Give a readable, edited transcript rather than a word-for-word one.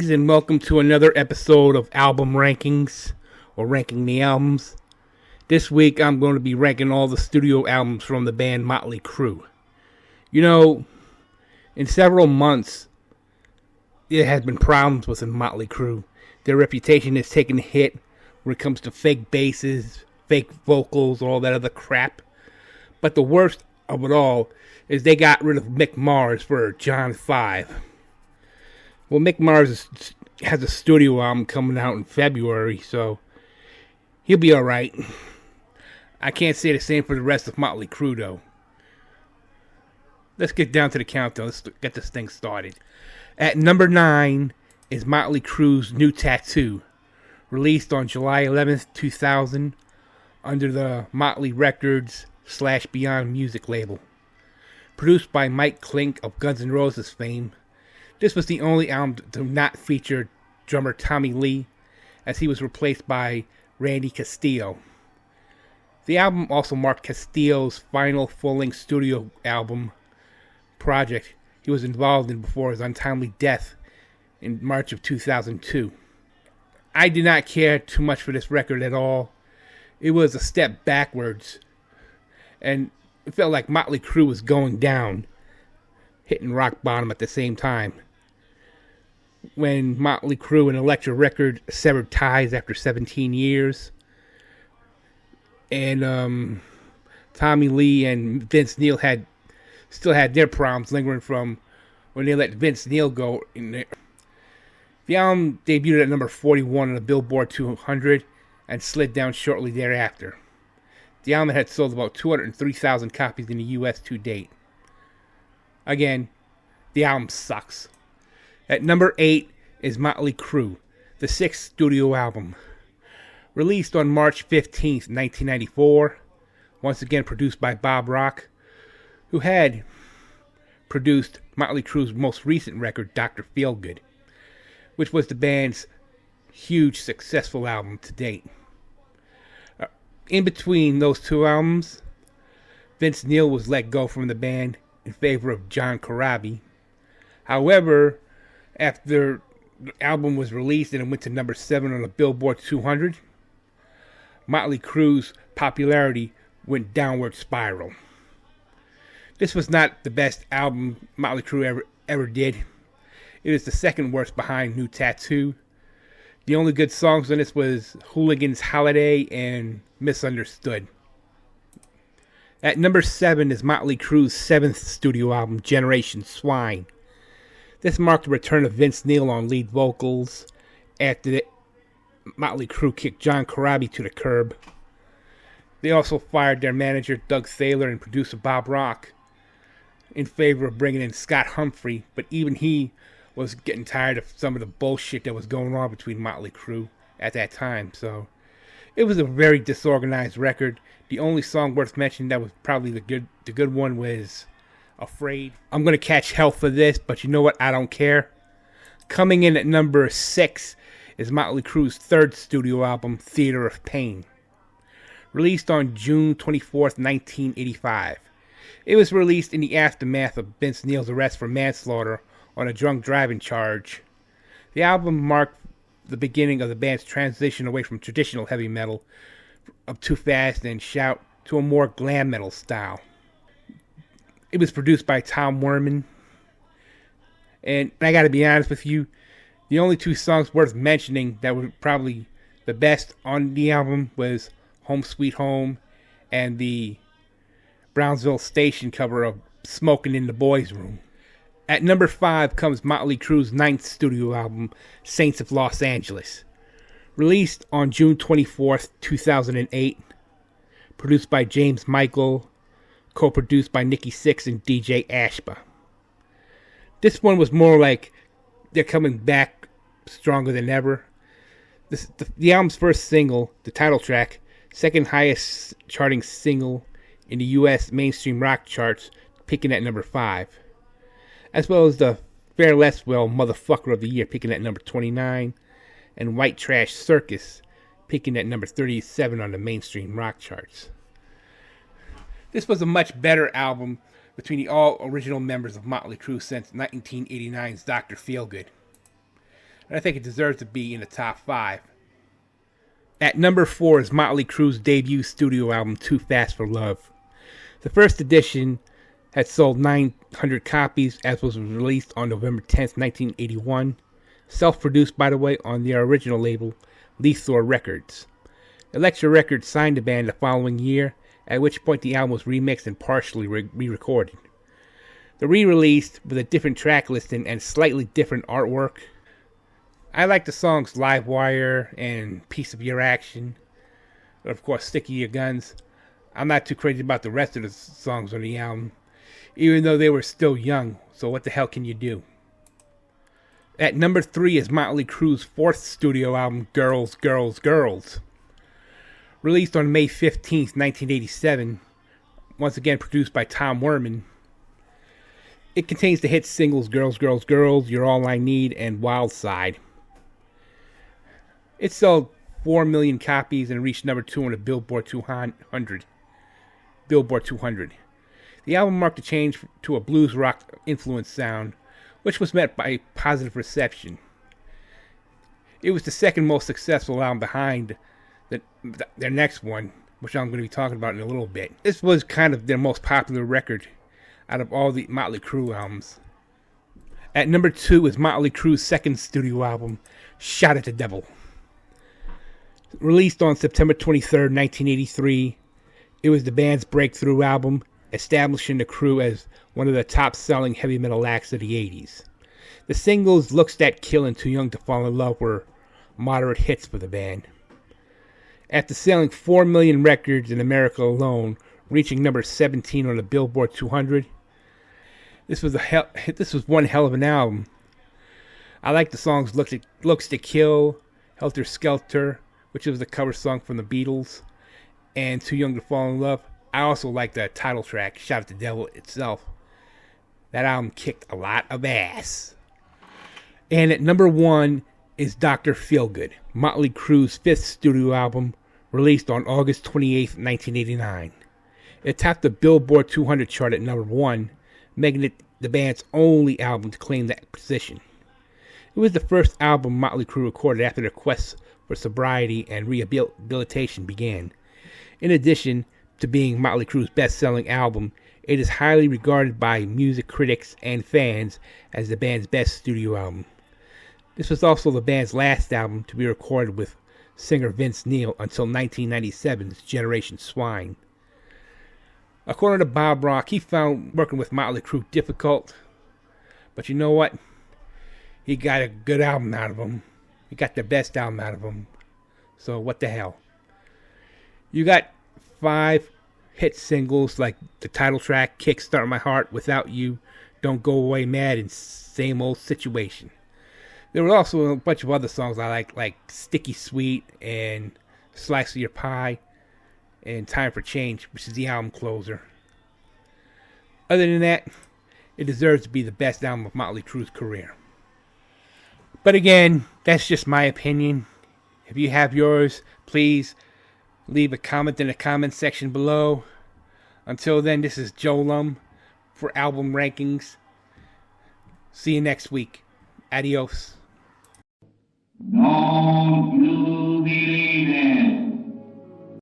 Greetings and welcome to another episode of Album Rankings, or Ranking the Albums. This week I'm going to be ranking all the studio albums from the band Motley Crue. You know, in several months, there has been problems with the Motley Crue. Their reputation has taken a hit when it comes to fake basses, fake vocals, all that other crap. But the worst of it all is they got rid of Mick Mars for John 5. Well, Mick Mars has a studio album coming out in February, so he'll be alright. I can't say the same for the rest of Motley Crue, though. Let's get down to the countdown. Let's get this thing started. At number 9 is Motley Crue's New Tattoo, released on July 11th, 2000, under the Motley Records / Beyond Music label. Produced by Mike Klink of Guns N' Roses fame, this was the only album to not feature drummer Tommy Lee, as he was replaced by Randy Castillo. The album also marked Castillo's final full-length studio album project he was involved in before his untimely death in March of 2002. I did not care too much for this record at all. It was a step backwards, and it felt like Motley Crue was going down, hitting rock bottom at the same time. When Motley Crue and Elektra Records severed ties after 17 years, and Tommy Lee and Vince Neil still had their problems lingering from when they let Vince Neil go. The album debuted at number 41 on the Billboard 200 and slid down shortly thereafter. The album had sold about 203,000 copies in the U.S. to date. Again, the album sucks. At number 8 is Motley Crue, the 6th studio album. Released on March 15th, 1994, once again produced by Bob Rock, who had produced Motley Crue's most recent record, Dr. Feelgood, which was the band's huge successful album to date. In between those two albums, Vince Neil was let go from the band in favor of John Corabi. However, after the album was released and it went to number 7 on the Billboard 200, Motley Crue's popularity went downward spiral. This was not the best album Motley Crue ever did. It is the second worst behind New Tattoo. The only good songs on this was Hooligan's Holiday and Misunderstood. At number 7 is Motley Crue's 7th studio album, Generation Swine. This marked the return of Vince Neil on lead vocals after Motley Crue kicked John Corabi to the curb. They also fired their manager Doug Thaler and producer Bob Rock in favor of bringing in Scott Humphrey, but even he was getting tired of some of the bullshit that was going on between Motley Crue at that time. So it was a very disorganized record. The only song worth mentioning that was probably the good one was Afraid. I'm going to catch hell for this, but you know what? I don't care. Coming in at number 6 is Motley Crue's 3rd studio album, Theater of Pain. Released on June 24th, 1985. It was released in the aftermath of Vince Neil's arrest for manslaughter on a drunk driving charge. The album marked the beginning of the band's transition away from traditional heavy metal of Too Fast and Shout to a more glam metal style. It was produced by Tom Werman. And I gotta be honest with you, the only two songs worth mentioning that were probably the best on the album was Home Sweet Home and the Brownsville Station cover of Smoking in the Boys' Room. At number 5 comes Motley Crue's 9th studio album, Saints of Los Angeles. Released on June 24th, 2008. Produced by James Michael. Co-produced by Nikki Sixx and DJ Ashba. This one was more like they're coming back stronger than ever. The album's first single, the title track, second highest charting single in the U.S. mainstream rock charts, peaking at number 5. As well as the Fair Less Well Motherfucker of the Year, peaking at number 29, and White Trash Circus, peaking at number 37 on the mainstream rock charts. This was a much better album between the all-original members of Motley Crue since 1989's Dr. Feelgood. and I think it deserves to be in the top 5. At number 4 is Motley Crue's debut studio album, Too Fast for Love. The first edition had sold 900 copies, as was released on November 10th, 1981. Self-produced, by the way, on their original label, Lethor Records. Elektra Records signed the band the following year, at which point the album was remixed and partially re-recorded. The re-release with a different track listing and slightly different artwork. I like the songs Live Wire and Piece of Your Action, and of course Stick to Your Guns. I'm not too crazy about the rest of the songs on the album, even though they were still young, so what the hell can you do? At number 3 is Motley Crue's 4th studio album, Girls, Girls, Girls. Released on May 15th, 1987, once again produced by Tom Werman. It contains the hit singles Girls, Girls, Girls, You're All I Need, and Wild Side. It sold 4 million copies and reached number 2 on the Billboard 200. The album marked a change to a blues rock influenced sound, which was met by positive reception. It was the second most successful album behind their next one, which I'm going to be talking about in a little bit. This was kind of their most popular record out of all the Motley Crue albums. At number 2 is Motley Crue's second studio album, Shot at the Devil. Released on September 23rd, 1983, it was the band's breakthrough album, establishing the Crue as one of the top-selling heavy metal acts of the 80s. The singles Looks That Kill and Too Young to Fall in Love were moderate hits for the band. After selling 4 million records in America alone, reaching number 17 on the Billboard 200, this was one hell of an album. I like the songs Looks to Kill, Helter Skelter, which was the cover song from the Beatles, and Too Young to Fall in Love. I also like the title track, Shot at the Devil itself. That album kicked a lot of ass. And at number 1 is Dr. Feelgood, Motley Crue's 5th studio album, released on August 28th, 1989. It topped the Billboard 200 chart at number 1, making it the band's only album to claim that position. It was the first album Motley Crue recorded after their quest for sobriety and rehabilitation began. In addition to being Motley Crue's best-selling album, it is highly regarded by music critics and fans as the band's best studio album. This was also the band's last album to be recorded with singer Vince Neil until 1997's Generation Swine. According to Bob Rock, he found working with Motley Crue difficult, but you know what? He got a good album out of them. He got the best album out of them. So what the hell? You got 5 hit singles like the title track, Kickstart My Heart, Without You, Don't Go Away Mad, and Same Old Situation. There were also a bunch of other songs I like Sticky Sweet and Slice of Your Pie and Time for Change, which is the album closer. Other than that, it deserves to be the best album of Motley Crue's career. But again, that's just my opinion. If you have yours, please leave a comment in the comment section below. Until then, this is Joe Lum for Album Rankings. See you next week. Adios. Don't you